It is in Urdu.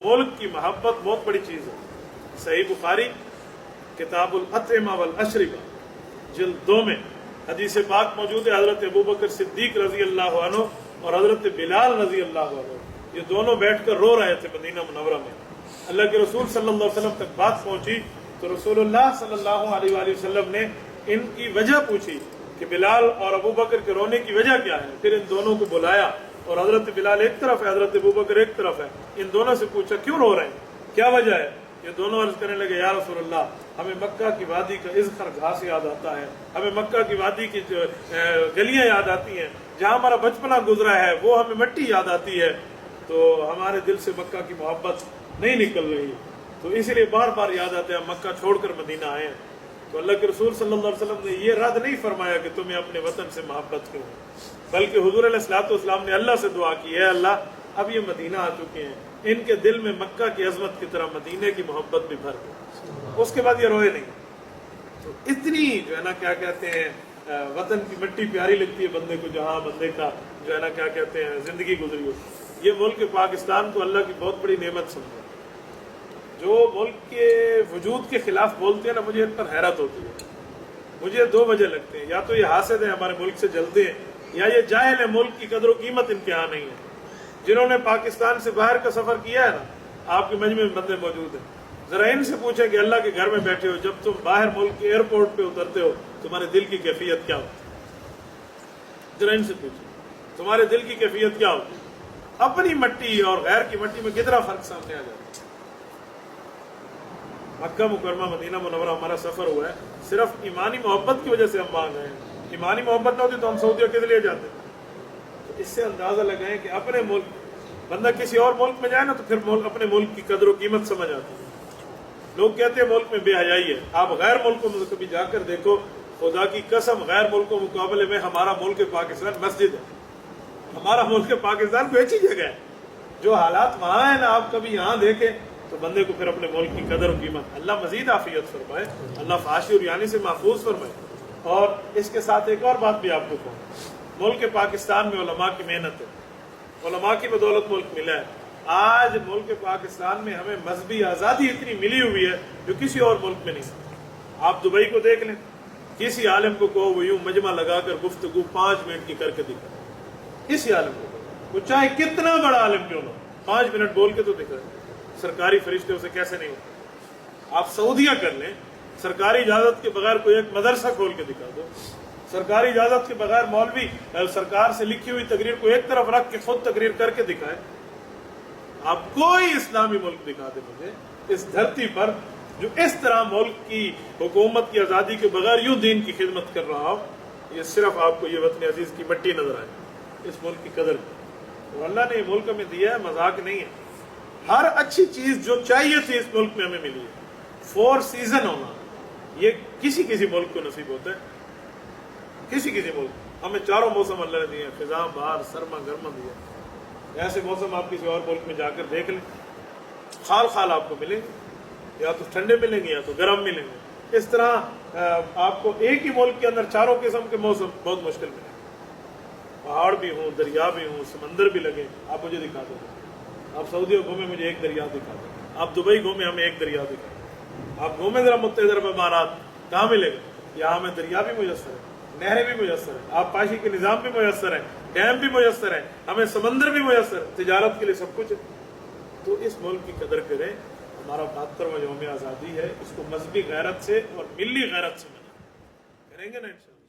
ملک کی محبت بہت بڑی چیز ہے۔ صحیح بخاری کتاب الاطعمہ والاشربہ جلد 2 میں حدیث پاک موجود ہے۔ حضرت ابوبکر صدیق رضی اللہ عنہ اور حضرت بلال رضی اللہ عنہ یہ دونوں بیٹھ کر رو رہے تھے مدینہ منورہ میں۔ اللہ کے رسول صلی اللہ علیہ وسلم تک بات پہنچی تو رسول اللہ صلی اللہ علیہ وآلہ وسلم نے ان کی وجہ پوچھی کہ بلال اور ابوبکر کے رونے کی وجہ کیا ہے۔ پھر ان دونوں کو بلایا اور حضرت بلال ایک طرف ہے، حضرت ابوبکر ایک طرف ہے، ان دونوں سے پوچھا کیوں رو رہے ہیں، کیا وجہ ہے؟ یہ دونوں عرض کرنے لگے یا رسول اللہ ہمیں مکہ کی وادی کا اذخر گھاس یاد آتا ہے، ہمیں مکہ کی وادی کی گلیاں یاد آتی ہیں، جہاں ہمارا بچپنا گزرا ہے وہ ہمیں مٹی یاد آتی ہے، تو ہمارے دل سے مکہ کی محبت نہیں نکل رہی، تو اس لیے بار بار یاد آتے ہیں ہم مکہ چھوڑ کر مدینہ آئے ہیں۔ تو اللہ کے رسول صلی اللہ علیہ وسلم نے یہ رد نہیں فرمایا کہ تمہیں اپنے وطن سے محبت کیوں، بلکہ حضور علیہ الصلوۃ والسلام نے اللہ سے دعا کی ہے اللہ اب یہ مدینہ آ چکے ہیں، ان کے دل میں مکہ کی عظمت کی طرح مدینے کی محبت بھی بھر گئی۔ اس کے بعد یہ روئے نہیں۔ تو اتنی جو ہے نا کیا کہتے ہیں وطن کی مٹی پیاری لگتی ہے بندے کو، جہاں بندے کا جو ہے نا کیا کہتے ہیں زندگی گزری ہو۔ یہ ملک پاکستان کو اللہ کی بہت بڑی نعمت سمجھے۔ جو ملک کے وجود کے خلاف بولتے ہیں نا مجھے ان پر حیرت ہوتی ہے۔ مجھے 2 وجہ لگتے ہیں، یا تو یہ حاسد ہیں ہمارے ملک سے جلتے ہیں، یا یہ جاہل ہیں ملک کی قدر و قیمت ان کے یہاں نہیں ہے۔ جنہوں نے پاکستان سے باہر کا سفر کیا ہے نا، آپ کے مجمع میں بندے موجود ہیں، ذرا ان سے پوچھیں کہ اللہ کے گھر میں بیٹھے ہو، جب تم باہر ملک کے ایئرپورٹ پہ اترتے ہو تمہارے دل کی کیفیت کیا ہوتی ہے؟ ذرا ان سے پوچھیں تمہارے دل کی کیفیت کیا ہوتی ہے؟ اپنی مٹی اور غیر کی مٹی میں کتنا فرق سامنے آ جاتا ہے۔ مکہ مکرمہ مدینہ منورہ ہمارا سفر ہوا ہے صرف ایمانی محبت کی وجہ سے ہم وہاں گئے ہیں۔ ایمانی محبت نہ ہوتی تو ہم سعودیہ کے لیے جاتے۔ تو اس سے اندازہ لگائیں کہ اپنے ملک بندہ کسی اور ملک میں جائے نا تو پھر اپنے ملک کی قدر و قیمت سمجھ آتی ہے۔ لوگ کہتے ہیں ملک میں بے حیائی ہے، آپ غیر ملکوں میں کبھی جا کر دیکھو، خدا کی قسم غیر ملکوں مقابلے میں ہمارا ملک پاکستان مسجد ہے۔ ہمارا ملک پاکستان کوئی اچھی جگہ ہے۔ جو حالات وہاں ہیں نا آپ کبھی یہاں دیکھیں تو بندے کو پھر اپنے ملک کی قدر و قیمت اللہ مزید عافیت فرمائے، اللہ فحاشی اور یعنی سے محفوظ فرمائے۔ اور اس کے ساتھ ایک اور بات بھی آپ کو کہوں، ملک پاکستان میں علماء کی محنت ہے، علماء کی بدولت ملک ملا ہے۔ آج ملک پاکستان میں ہمیں مذہبی آزادی اتنی ملی ہوئی ہے جو کسی اور ملک میں نہیں۔ آپ دبئی کو دیکھ لیں، کسی عالم کو کہو وہ یوں مجمع لگا کر گفتگو 5 منٹ کی کر کے دکھا، کسی عالم کو وہ چاہے کتنا بڑا عالم کیوں نہ 5 منٹ بول کے تو دکھائے۔ سرکاری فرشتے اسے کیسے نہیں ہوتے؟ آپ سعودیہ کر لیں، سرکاری اجازت کے بغیر کوئی ایک مدرسہ کھول کے دکھا دو، سرکاری اجازت کے بغیر مولوی سرکار سے لکھی ہوئی تقریر کو ایک طرف رکھ کے خود تقریر کر کے دکھائے۔ آپ کوئی اسلامی ملک دکھا دیں مجھے اس دھرتی پر جو اس طرح ملک کی حکومت کی آزادی کے بغیر یوں دین کی خدمت کر رہا ہو۔ یہ صرف آپ کو یہ وطن عزیز کی مٹی نظر آئے، اس ملک کی قدر کی، اور اللہ نے یہ ملک ہمیں دیا ہے، مذاق نہیں ہے۔ ہر اچھی چیز جو چاہیے تھی اس ملک میں ہمیں ملی ہے۔ 4 سیزن ہونا یہ کسی ملک کو نصیب ہوتا ہے، کسی ملک ہمیں 4 موسم اللہ نے دیے ہیں، خزاں بہار سرما گرما دیا۔ ایسے موسم آپ کسی اور ملک میں جا کر دیکھ لیں، خال خال آپ کو ملیں گے، یا تو ٹھنڈے ملیں گے یا تو گرم ملیں گے۔ اس طرح آپ کو ایک ہی ملک کے اندر 4 قسم کے موسم بہت مشکل ملیں گے، پہاڑ بھی ہوں، دریا بھی ہوں، سمندر بھی لگے۔ آپ مجھے دکھا دو، آپ سعودیہ گھومے مجھے ایک دریا دکھا دیں، آپ دبئی گھومے ہمیں ایک دریا دکھا دیں، آپ گھومے ذرا متحدہ عرب امارات کہاں ملے گا؟ یہاں ہمیں دریا بھی میسر ہے، نہریں بھی میسر ہیں، آبپاشی کے نظام بھی میسر ہیں، ڈیم بھی میسر ہیں، ہمیں سمندر بھی میسر ہے، تجارت کے لیے سب کچھ ہے۔ تو اس ملک کی قدر کریں۔ ہمارا 72واں یوم آزادی ہے، اس کو مذہبی غیرت سے اور ملی غیرت سے منائیں، کریں گے نا انشاءاللہ۔